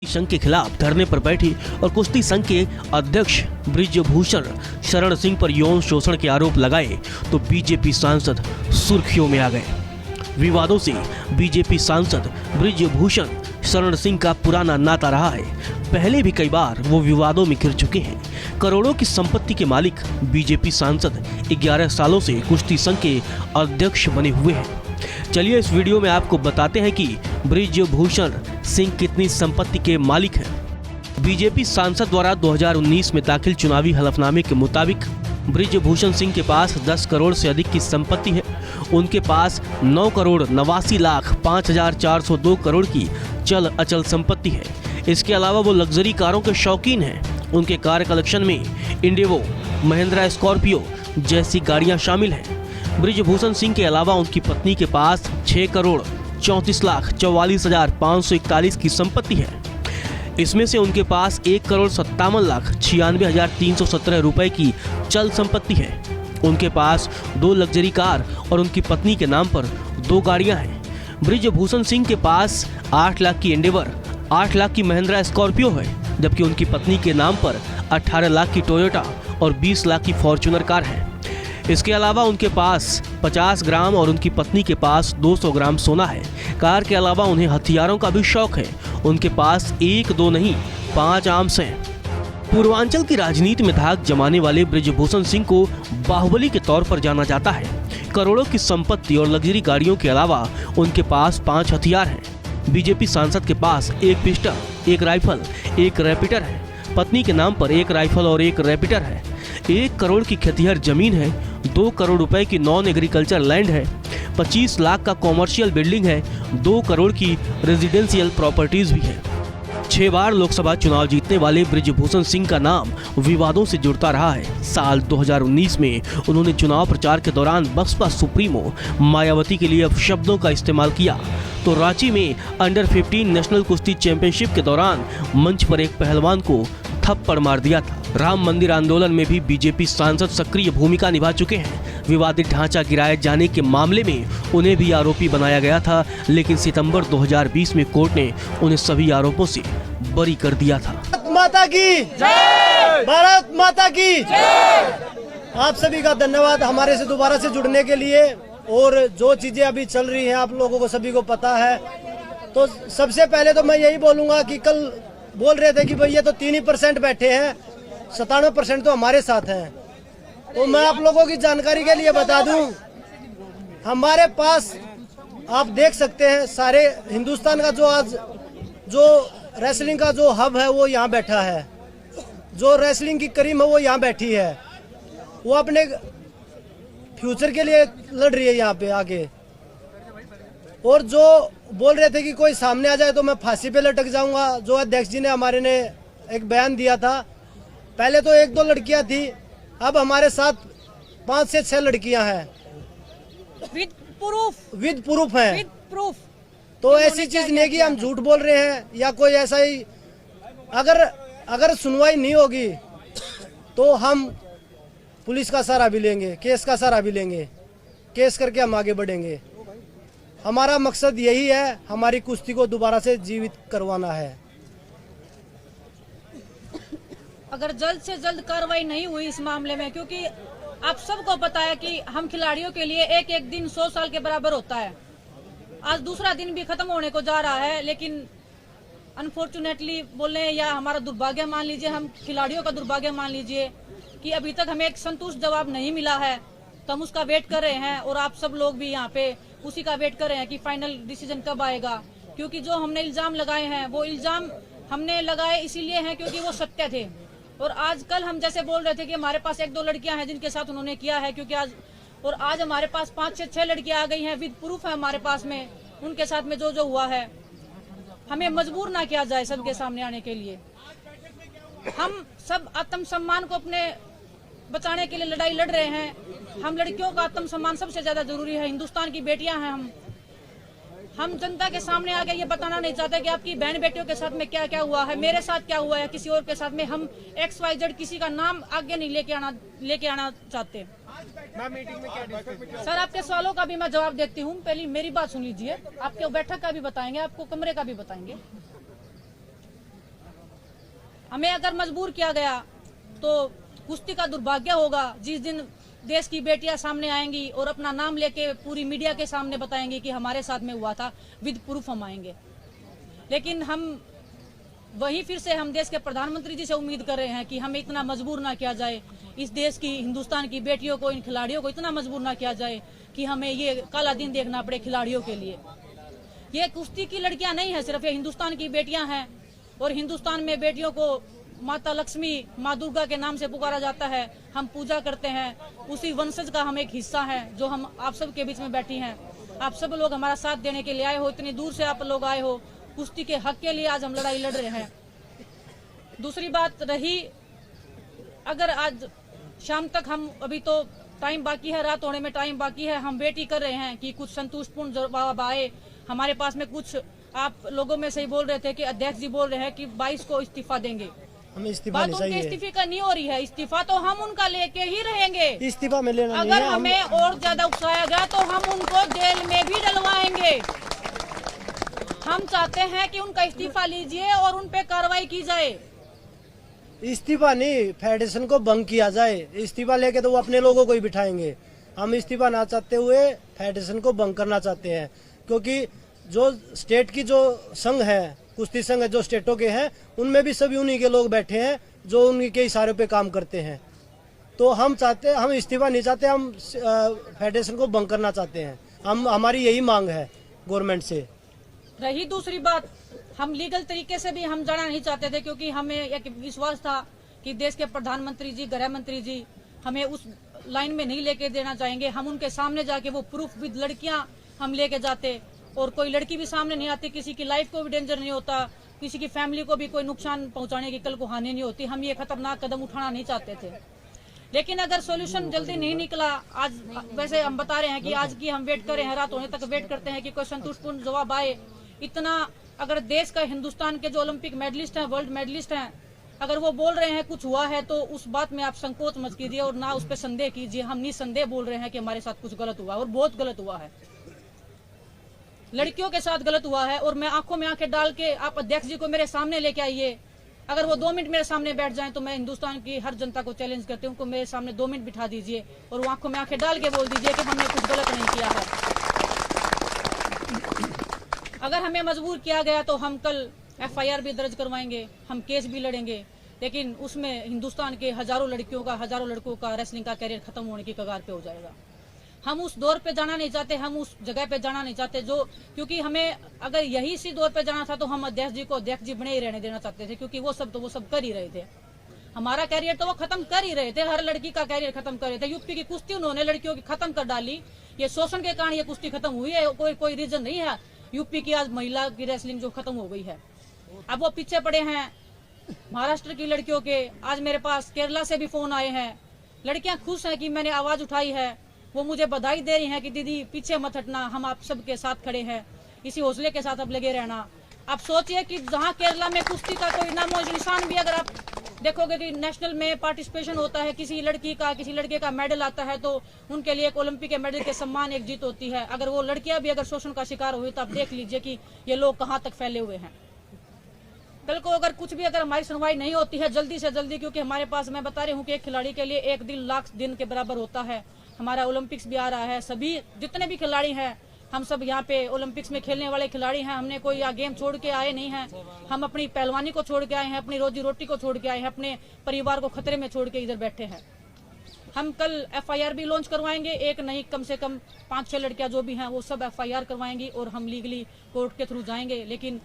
संघ के खिलाफ धरने पर बैठे और कुश्ती संघ के अध्यक्ष बृजभूषण शरण सिंह पर यौन शोषण के आरोप लगाए तो बीजेपी सांसद सुर्खियों में आ गए। विवादों से बीजेपी सांसद बृजभूषण शरण सिंह का पुराना नाता रहा है। पहले भी कई बार वो विवादों में घिर चुके हैं। करोड़ों की संपत्ति के मालिक बीजेपी सांसद 11 सालों से कुश्ती संघ के अध्यक्ष बने हुए हैं। चलिए इस वीडियो में आपको बताते हैं कि बृजभूषण सिंह कितनी संपत्ति के मालिक हैं। बीजेपी सांसद द्वारा 2019 में दाखिल चुनावी हलफनामे के मुताबिक बृजभूषण सिंह के पास 10 करोड़ से अधिक की संपत्ति है। उनके पास 9,89,05,402 करोड़ की चल अचल संपत्ति है। इसके अलावा वो लग्जरी कारों के शौकीन हैं। उनके कार कलेक्शन में इंडिगो, महिंद्रा स्कॉर्पियो जैसी गाड़ियां शामिल हैं। बृजभूषण सिंह के अलावा उनकी पत्नी के पास 6,34,44,541 की संपत्ति है। इसमें से उनके पास 1,57,96,317 रुपए की चल संपत्ति है। उनके पास 2 लग्जरी कार और उनकी पत्नी के नाम पर 2 गाड़ियां हैं। बृजभूषण सिंह के पास 8 लाख की इंडिवर, 8 लाख की महिंद्रा स्कॉर्पियो है, जबकि उनकी पत्नी के नाम पर 18 लाख की टोयोटा और 20 लाख की फॉर्च्यूनर कार है। इसके अलावा उनके पास 50 ग्राम और उनकी पत्नी के पास 200 ग्राम सोना है। कार के अलावा उन्हें हथियारों का भी शौक है। उनके पास 1-2 नहीं 5 आर्म्स हैं। पूर्वांचल की राजनीति में धाक जमाने वाले बृजभूषण सिंह को बाहुबली के तौर पर जाना जाता है। करोड़ों की संपत्ति और लग्जरी गाड़ियों के अलावा उनके पास 5 हथियार हैं। बीजेपी सांसद के पास 1 पिस्टल, 1 राइफल, 1 रैपिटर है। पत्नी के नाम पर 1 राइफल और 1 रैपिटर है। 1 करोड़ की खेतिहर जमीन है। 2 करोड़ रुपए की नॉन एग्रीकल्चर लैंड है। 25 लाख का कॉमर्शियल बिल्डिंग है। 2 करोड़ की रेजिडेंशियल प्रॉपर्टीज भी है। 6 बार लोकसभा चुनाव जीतने वाले बृजभूषण सिंह का नाम विवादों से जुड़ता रहा है। साल 2019 में उन्होंने चुनाव प्रचार के दौरान बसपा सुप्रीमो मायावती के लिए अपशब्दों का इस्तेमाल किया तो रांची में अंडर 15 नेशनल कुश्ती चैंपियनशिप के दौरान मंच पर एक पहलवान को थप्पड़ मार दिया था। राम मंदिर आंदोलन में भी बीजेपी सांसद सक्रिय भूमिका निभा चुके हैं। विवादित ढांचा गिराए जाने के मामले में उन्हें भी आरोपी बनाया गया था, लेकिन सितंबर 2020 में कोर्ट ने उन्हें सभी आरोपों से बरी कर दिया था। भारत माता की जय! भारत माता की जय! आप सभी का धन्यवाद हमारे से दोबारा से जुड़ने के लिए। और जो चीजें अभी चल रही हैं आप लोगों को सभी को पता है। तो सबसे पहले तो मैं यही बोलूंगा कि कल बोल रहे थे कि भैया तो 3% बैठे हैं, 97% तो हमारे साथ हैं। तो मैं आप लोगों की जानकारी के लिए बता दूं, हमारे पास आप देख सकते हैं सारे हिंदुस्तान का जो रेसलिंग का जो हब है वो यहाँ बैठा है। जो रेसलिंग की करीम है वो यहाँ बैठी है। वो अपने फ्यूचर के लिए लड़ रही है यहाँ पे आगे। और जो बोल रहे थे कि कोई सामने आ जाए तो मैं फांसी पे लटक जाऊंगा, जो अध्यक्ष जी ने हमारे ने एक बयान दिया था। पहले तो 1-2 लड़कियां थी, अब हमारे साथ 5 से 6 लड़कियां हैं विद प्रूफ हैं। तो ऐसी चीज नहीं कि हम झूठ बोल रहे हैं या कोई ऐसा ही। अगर सुनवाई नहीं होगी तो हम पुलिस का सहारा भी लेंगे, केस का सहारा भी लेंगे। केस करके हम आगे बढ़ेंगे। हमारा मकसद यही है, हमारी कुश्ती को दोबारा से जीवित करवाना है। अगर जल्द से जल्द कार्रवाई नहीं हुई इस मामले में, क्योंकि आप सबको पता है कि हम खिलाड़ियों के लिए एक एक दिन 100 साल के बराबर होता है। आज दूसरा दिन भी खत्म होने को जा रहा है, लेकिन अनफॉर्चुनेटली बोले या हमारा दुर्भाग्य मान लीजिए, हम खिलाड़ियों का दुर्भाग्य मान लीजिए कि अभी तक हमें एक संतुष्ट जवाब नहीं मिला है। तो हम उसका वेट कर रहे हैं और आप सब लोग भी यहाँ पे उसी का वेट कर रहे हैं कि फाइनल डिसीजन कब आएगा। क्योंकि जो हमने इल्जाम लगाए हैं वो इल्जाम हमने लगाए इसीलिए हैं क्योंकि वो सत्य थे। और आजकल हम जैसे बोल रहे थे कि हमारे पास 1-2 लड़कियां हैं जिनके साथ उन्होंने किया है, क्योंकि आज हमारे पास 5 से 6 लड़कियां आ गई हैं विद प्रूफ है हमारे पास में। उनके साथ में जो हुआ है, हमें मजबूर ना किया जाए सबके सामने आने के लिए। हम सब आत्मसम्मान को अपने बचाने के लिए लड़ाई लड़ रहे हैं। हम लड़कियों का आत्मसम्मान सबसे ज्यादा जरूरी है। हिंदुस्तान की बेटियां हैं हम जनता के सामने आके ये बताना नहीं चाहते कि आपकी बहन बेटियों के साथ में क्या क्या हुआ है, मेरे साथ क्या हुआ है, किसी और के साथ में। हम XYZ किसी का नाम आगे नहीं लेके आना चाहते। सर आपके सवालों का भी मैं जवाब देती हूँ। पहले मेरी बात सुन लीजिए। आपके बैठक का भी बताएंगे, आपको कमरे का भी बताएंगे। हमें अगर मजबूर किया गया तो कुश्ती का दुर्भाग्य होगा जिस दिन देश की बेटियां सामने आएंगी और अपना नाम लेके पूरी मीडिया के सामने बताएंगी कि हमारे साथ में हुआ था, विद प्रूफ हम आएंगे। लेकिन हम वही फिर से हम देश के प्रधानमंत्री जी से उम्मीद कर रहे हैं कि हमें इतना मजबूर ना किया जाए, इस देश की हिंदुस्तान की बेटियों को, इन खिलाड़ियों को इतना मजबूर ना किया जाए कि हमें ये काला दिन देखना पड़े खिलाड़ियों के लिए। ये कुश्ती की लड़कियां नहीं है सिर्फ, ये हिंदुस्तान की बेटियां हैं और हिंदुस्तान में बेटियों को माता लक्ष्मी, माँ दुर्गा के नाम से पुकारा जाता है। हम पूजा करते हैं, उसी वंशज का हम एक हिस्सा है जो हम आप सब के बीच में बैठी हैं। आप सब लोग हमारा साथ देने के लिए आए हो, इतनी दूर से आप लोग आए हो, कुश्ती के हक के लिए आज हम लड़ाई लड़ रहे हैं। दूसरी बात रही, अगर आज शाम तक हम, अभी तो टाइम बाकी है, रात होने में टाइम बाकी है, हम वेट ही कर रहे हैं कि कुछ संतुष्टपूर्ण जवाब आए हमारे पास में। कुछ आप लोगों में से ही बोल रहे थे कि अध्यक्ष जी बोल रहे हैं कि 22 को इस्तीफा देंगे। हमें इस्तीफा बात नहीं उनके चाहिए। इस्तीफे का नहीं हो रही है, इस्तीफा तो हम उनका लेके ही रहेंगे। इस्तीफा में लेना नहीं अगर है। हमें और ज्यादा उकसाया गया तो हम उनको जेल में भी डलवाएंगे। हम चाहते हैं कि उनका इस्तीफा लीजिए और उन पे कार्रवाई की जाए। इस्तीफा नहीं, फेडरेशन को भंग किया जाए। इस्तीफा लेके तो वो अपने लोगों को ही बिठाएंगे। हम इस्तीफा ना चाहते हुए फेडरेशन को भंग करना चाहते हैं, क्योंकि जो स्टेट की जो संघ है, कुश्ती संघ है जो स्टेटों के हैं, उनमें भी सभी उन्हीं के लोग बैठे हैं जो उन्हीं के इशारे पे काम करते हैं। तो हम इस्तीफा नहीं चाहते, हम फेडरेशन को भंग करना चाहते हैं। हमारी यही मांग है गवर्नमेंट से। रही दूसरी बात, हम लीगल तरीके से भी हम जाना नहीं चाहते थे, क्योंकि हमें एक विश्वास था कि देश के प्रधानमंत्री जी, गृह मंत्री जी हमें उस लाइन में नहीं लेके देना चाहेंगे। हम उनके सामने जाके वो प्रूफ विद लड़कियां हम लेके जाते और कोई लड़की भी सामने नहीं आती, किसी की लाइफ को भी डेंजर नहीं होता, किसी की फैमिली को भी कोई नुकसान पहुंचाने की कल को हानि नहीं होती। हम ये खतरनाक कदम उठाना नहीं चाहते थे। लेकिन अगर सॉल्यूशन जल्दी नहीं निकला, आज वैसे हम बता रहे हैं कि आज की हम वेट कर रहे हैं, रात होने तक वेट करते हैं कि कोई संतुष्टपूर्ण जवाब आए। इतना अगर देश का, हिंदुस्तान के जो ओलंपिक मेडलिस्ट हैं, वर्ल्ड मेडलिस्ट हैं, अगर वो बोल रहे हैं कुछ हुआ है तो उस बात में आप संकोच मत कीजिए और ना उस पर संदेह कीजिए। हम निसंदेह बोल रहे हैं कि हमारे साथ कुछ गलत हुआ और बहुत गलत हुआ है, लड़कियों के साथ गलत हुआ है। और मैं आंखों में आंखें डाल के, आप अध्यक्ष जी को मेरे सामने लेके आइए, अगर वो 2 मिनट मेरे सामने बैठ जाएं तो मैं हिंदुस्तान की हर जनता को चैलेंज करती हूँ, उनको मेरे सामने 2 मिनट बिठा दीजिए और वो आंखों में आंखें डाल के बोल दीजिए कि हमने कुछ गलत नहीं किया है। अगर हमें मजबूर किया गया तो हम कल FIR भी दर्ज करवाएंगे, हम केस भी लड़ेंगे, लेकिन उसमें हिंदुस्तान के हजारों लड़कियों का, हजारों लड़कों का रेसलिंग का कैरियर खत्म होने की कगार पे हो जाएगा। हम उस दौर पे जाना नहीं चाहते, हम उस जगह पे जाना नहीं चाहते जो, क्योंकि हमें अगर यही इसी दौर पे जाना था तो हम अध्यक्ष जी को अध्यक्ष जी बने ही रहने देना चाहते थे, क्योंकि वो सब कर ही रहे थे। हमारा कैरियर तो वो खत्म कर ही रहे थे, हर लड़की का कैरियर खत्म कर रहे थे। यूपी की कुश्ती उन्होंने लड़कियों की खत्म कर डाली, ये शोषण के कारण ये कुश्ती खत्म हुई है, कोई रीजन नहीं है यूपी की आज महिला की रेसलिंग जो खत्म हो गई है। अब वो पीछे पड़े हैं महाराष्ट्र की लड़कियों के। आज मेरे पास केरला से भी फोन आए हैं, लड़कियां खुश हैं कि मैंने आवाज उठाई है, वो मुझे बधाई दे रही हैं कि दीदी पीछे मत हटना, हम आप सबके साथ खड़े हैं, इसी हौसले के साथ अब लगे रहना। आप सोचिए कि जहां केरला में कुश्ती का कोई नामो निशान भी, अगर आप देखोगे कि नेशनल में पार्टिसिपेशन होता है, किसी लड़की का, किसी लड़के का मेडल आता है तो उनके लिए एक ओलंपिक के मेडल के सम्मान, एक जीत होती है। अगर वो लड़कियां भी अगर शोषण का शिकार हुई तो आप देख लीजिए कि ये लोग कहां तक फैले हुए हैं। कल को अगर कुछ भी, अगर हमारी सुनवाई नहीं होती है जल्दी से जल्दी, क्योंकि हमारे पास, मैं बता रही हूँ कि एक खिलाड़ी के लिए 1 दिन लाख दिन के बराबर होता है। हमारा ओलंपिक्स भी आ रहा है, सभी जितने भी खिलाड़ी हैं, हम सब यहाँ पे ओलंपिक्स में खेलने वाले खिलाड़ी हैं। हमने कोई यहाँ गेम छोड़ के आए नहीं हैं, हम अपनी पहलवानी को छोड़ के आए हैं, अपनी रोजी रोटी को छोड़ के आए हैं, अपने परिवार को खतरे में छोड़ के इधर बैठे हैं। हम कल FIR भी लॉन्च करवाएंगे, एक नहीं कम से कम 5-6 लड़कियां जो भी हैं वो सब FIR करवाएंगी और हम लीगली कोर्ट के थ्रू जाएंगे। लेकिन